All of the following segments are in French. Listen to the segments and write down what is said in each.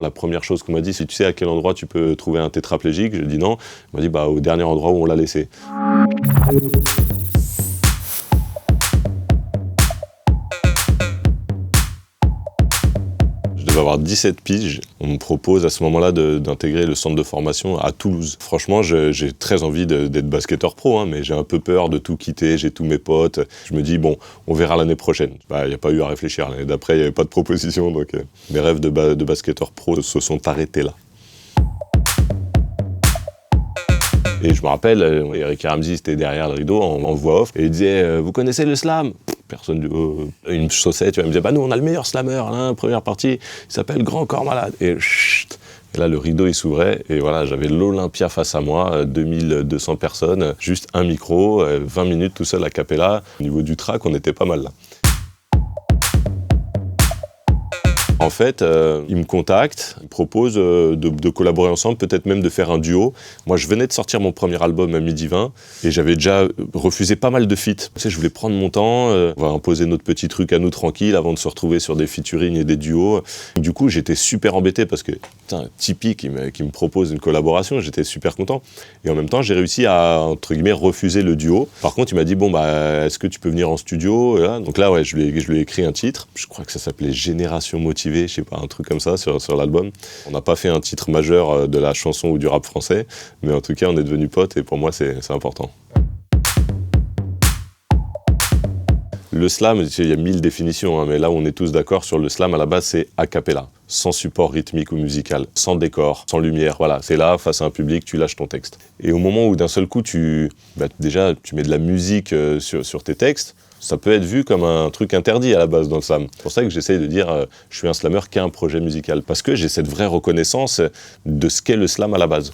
La première chose qu'on m'a dit, c'est tu sais à quel endroit tu peux trouver un tétraplégique? Je dis non. On m'a dit bah au dernier endroit où on l'a laissé. Je devais avoir 17 piges. On me propose à ce moment-là d'intégrer le centre de formation à Toulouse. Franchement, j'ai très envie d'être basketteur pro, mais j'ai un peu peur de tout quitter, j'ai tous mes potes. Je me dis, bon, on verra l'année prochaine. Il n'y a pas eu à réfléchir. L'année d'après, il n'y avait pas de proposition. Donc mes rêves de basketteur pro se sont arrêtés là. Et je me rappelle, Eric Ramsey était derrière le rideau en voix off et il disait vous connaissez le slam? Personne du une chaussette, il me disait bah nous on a le meilleur slammer, première partie, il s'appelle Grand Corps Malade. Et là le rideau il s'ouvrait et voilà, j'avais l'Olympia face à moi, 2200 personnes, juste un micro, 20 minutes tout seul a cappella. Au niveau du track, on était pas mal là. En fait, il me contacte, il me propose de collaborer ensemble, peut-être même de faire un duo. Moi, je venais de sortir mon premier album à Midi 20 et j'avais déjà refusé pas mal de feats. Tu sais, je voulais prendre mon temps, on va imposer notre petit truc à nous tranquille avant de se retrouver sur des featuring et des duos. Du coup, j'étais super embêté parce que, Tipeee qui me propose une collaboration, j'étais super content. Et en même temps, j'ai réussi à, entre guillemets, refuser le duo. Par contre, il m'a dit, bon, est-ce que tu peux venir en studio? Et là, donc là, ouais, je lui ai écrit un titre. Je crois que ça s'appelait Génération Motivée. Je sais pas, un truc comme ça sur l'album. On n'a pas fait un titre majeur de la chanson ou du rap français, mais en tout cas, on est devenus potes et pour moi, c'est important. Le slam, il y a 1000 définitions, mais là où on est tous d'accord sur le slam, à la base, c'est a cappella, sans support rythmique ou musical, sans décor, sans lumière. Voilà, c'est là, face à un public, tu lâches ton texte. Et au moment où d'un seul coup, déjà, tu mets de la musique sur tes textes, ça peut être vu comme un truc interdit à la base dans le slam. C'est pour ça que j'essaye de dire je suis un slammer qui a un projet musical. Parce que j'ai cette vraie reconnaissance de ce qu'est le slam à la base.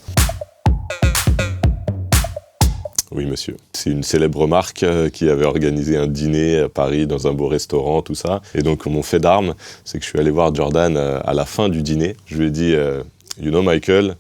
Oui, monsieur. C'est une célèbre marque qui avait organisé un dîner à Paris dans un beau restaurant, tout ça. Et donc, mon fait d'arme, c'est que je suis allé voir Jordan à la fin du dîner. Je lui ai dit you know, Michael,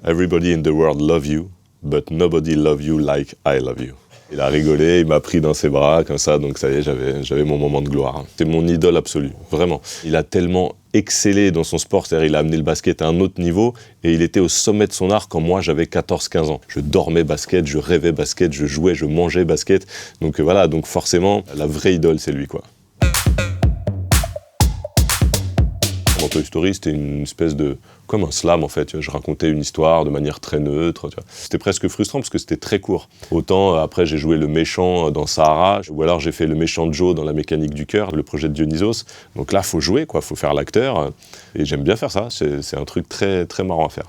everybody in the world love you, but nobody love you like I love you. Il a rigolé, il m'a pris dans ses bras, comme ça, donc ça y est, j'avais mon moment de gloire. C'est mon idole absolue, vraiment. Il a tellement excellé dans son sport, c'est-à-dire il a amené le basket à un autre niveau, et il était au sommet de son art quand moi j'avais 14-15 ans. Je dormais basket, je rêvais basket, je jouais, je mangeais basket, donc voilà, donc forcément, la vraie idole, c'est lui, quoi. Dans Toy Story, c'était une espèce de... comme un slam, en fait. Je racontais une histoire de manière très neutre. C'était presque frustrant parce que c'était très court. Autant, après, j'ai joué le méchant dans Sahara, ou alors j'ai fait le méchant Joe dans La Mécanique du Cœur, le projet de Dionysos. Donc là, il faut jouer, quoi. Il faut faire l'acteur. Et j'aime bien faire ça. C'est un truc très, très marrant à faire.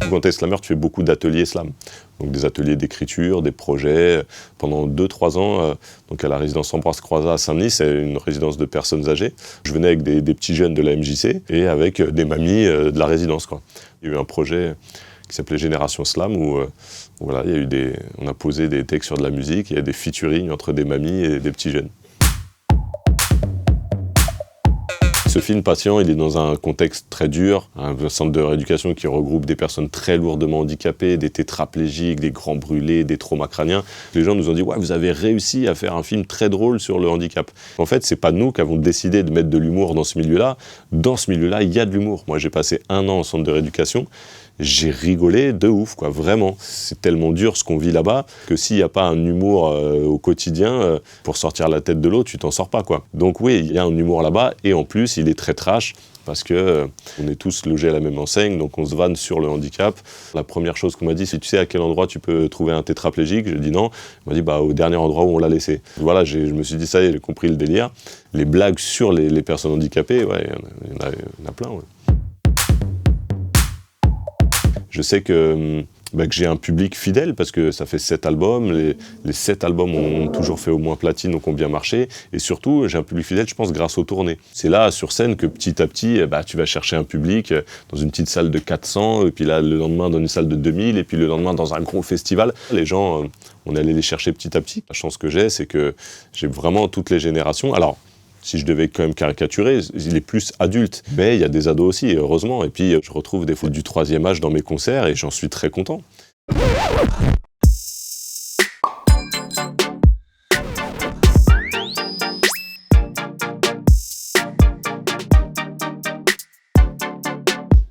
Quand tu es slammer, tu fais beaucoup d'ateliers slam. Donc des ateliers d'écriture, des projets. Pendant 2-3 ans, donc à la résidence Ambroise Croizat à Saint-Denis, c'est une résidence de personnes âgées. Je venais avec des petits jeunes de la MJC et avec des mamies de la résidence, quoi. Il y a eu un projet qui s'appelait Génération Slam où voilà, on a posé des textes sur de la musique, il y a des featuring entre des mamies et des petits jeunes. Ce film Patient, il est dans un contexte très dur, un centre de rééducation qui regroupe des personnes très lourdement handicapées, des tétraplégiques, des grands brûlés, des traumas crâniens. Les gens nous ont dit « Ouais, vous avez réussi à faire un film très drôle sur le handicap ». En fait, c'est pas nous qui avons décidé de mettre de l'humour dans ce milieu-là. Dans ce milieu-là, il y a de l'humour. Moi, j'ai passé 1 an en centre de rééducation. J'ai rigolé de ouf, quoi, vraiment. C'est tellement dur ce qu'on vit là-bas que s'il n'y a pas un humour au quotidien, pour sortir la tête de l'eau, tu t'en sors pas, quoi. Donc oui, il y a un humour là-bas et en plus, il est très trash parce que on est tous logés à la même enseigne, donc on se vanne sur le handicap. La première chose qu'on m'a dit, c'est tu sais à quel endroit tu peux trouver un tétraplégique? Je dis non. On m'a dit au dernier endroit où on l'a laissé. Voilà, je me suis dit ça y est, j'ai compris le délire. Les blagues sur les personnes handicapées, ouais, il y en a plein, ouais. Je sais que j'ai un public fidèle parce que ça fait 7 albums. Les 7 albums ont toujours fait au moins platine, donc ont bien marché. Et surtout, j'ai un public fidèle, je pense, grâce aux tournées. C'est là, sur scène, que petit à petit, tu vas chercher un public dans une petite salle de 400, et puis là, le lendemain, dans une salle de 2000, et puis le lendemain, dans un gros festival. Les gens, on est allé les chercher petit à petit. La chance que j'ai, c'est que j'ai vraiment toutes les générations. Alors, si je devais quand même caricaturer, il est plus adulte. Mais il y a des ados aussi, heureusement. Et puis, je retrouve des fois du 3e âge dans mes concerts et j'en suis très content.